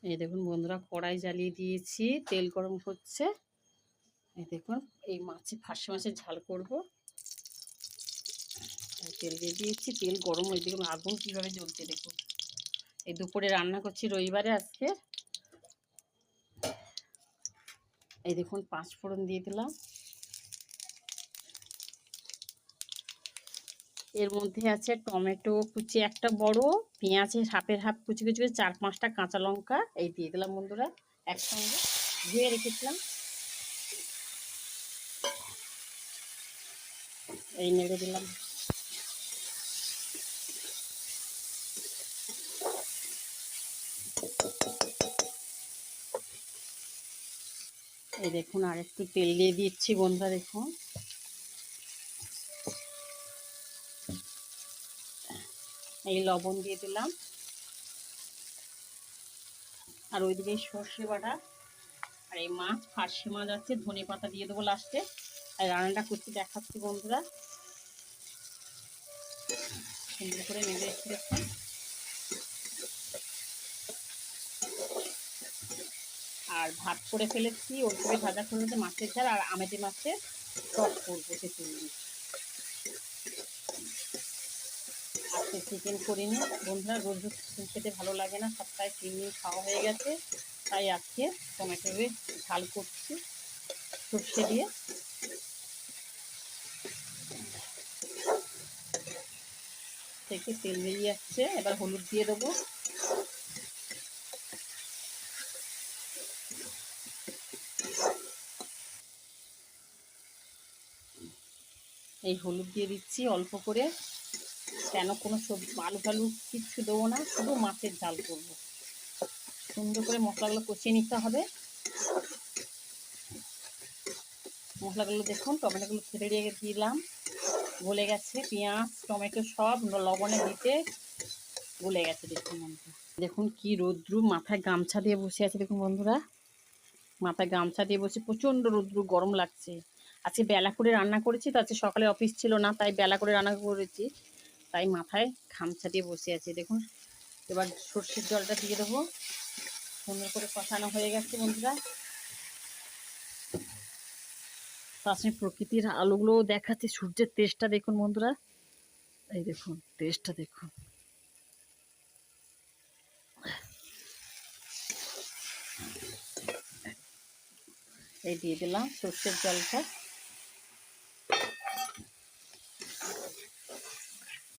এই দেখুন বন্ধুরা, কড়াই জ্বালিয়ে দিয়েছি, তেল গরম হচ্ছে। এই দেখুন, এই ফার্সি মাছের ঝাল করব। তেল দিয়ে দিয়েছি, তেল গরম হয়ে দেখুন আগুন কীভাবে জ্বলছে দেখুন। এই দুপুরে রান্না করছি রবিবারে আজকে। এই দেখুন 5 ফোড়ন দিয়ে দিলাম। এর মধ্যে আছে টমেটো কুচি একটা বড়, পেঁয়াজের হাফের হাফ কুচি কুচি করে 4-5টা কাঁচা লঙ্কা এই দিয়ে দিলাম বন্ধুরা একসঙ্গে ধুয়ে রেখেছিলাম। এই নেড়ে দিলাম। এই দেখুন আর একটু তেল দিয়ে দিচ্ছি বন্ধুরা, দেখুন এই লবণ দিয়ে দিলাম। আর ওইদিকে সর্ষে বাটা আর এই মাছ, ফার্সি মাছ আছে, ধনে পাতা দিয়ে দেবো লাস্টে। আর রান্নাটা করছি দেখাচ্ছি বন্ধুরা, সুন্দর করে নেড়ে দেখুন। আর ভাত করে ফেলেছি, ওইভাবে ভাজা করে মাছের ঝাল আর আমেদি মাছের টক করবো সেগুলো। আজকে চিকেন করিনি বন্ধুরা, রোজ রোজ চিকেন খেতে ভালো লাগে না, সপ্তাহে 3 দিন খাওয়া হয়ে গেছে। তাই আজকে টমেটো দিয়ে ঝাল করছি সর্ষে দিয়ে। থেকে তেল বেরিয়ে যাচ্ছে, এবার হলুদ দিয়ে দেবো। এই হলুদ দিয়ে দিচ্ছি অল্প করে, কেন কোনো সবজি আলু ফালু কিচ্ছু দেবো না, শুধু মাছের ঝাল করবো। সুন্দর করে মশলাগুলো কষিয়ে নিতে হবে। মশলাগুলো দেখুন, টমেটোগুলো ছেড়ে দিয়ে দিলাম, গলে গেছে, পেঁয়াজ টমেটো সব লবণে দিতে গলে গেছে। দেখুন বন্ধুরা, দেখুন কি রৌদ্র, মাথায় গামছা দিয়ে বসে আছে দেখুন বন্ধুরা, মাথায় গামছা দিয়ে বসে, প্রচণ্ড রৌদ্র, গরম লাগছে। আজকে বেলা করে রান্না করেছি তো, আজকে সকালে অফিস ছিল না, তাই বেলা করে রান্না করেছি, তাই মাথায় গামছা দিয়ে বসে আছে দেখুন। এবার সর্ষের জলটা দিয়ে দেবো। সুন্দর করে কষানো হয়ে গেছে বন্ধুরা। তাছাড়া প্রকৃতির আলোগুলোও দেখাচ্ছে, সূর্যের তেজটা দেখুন বন্ধুরা, এই দেখুন তেজটা দেখুন। এই দিয়ে দিলাম সর্ষের জলটা।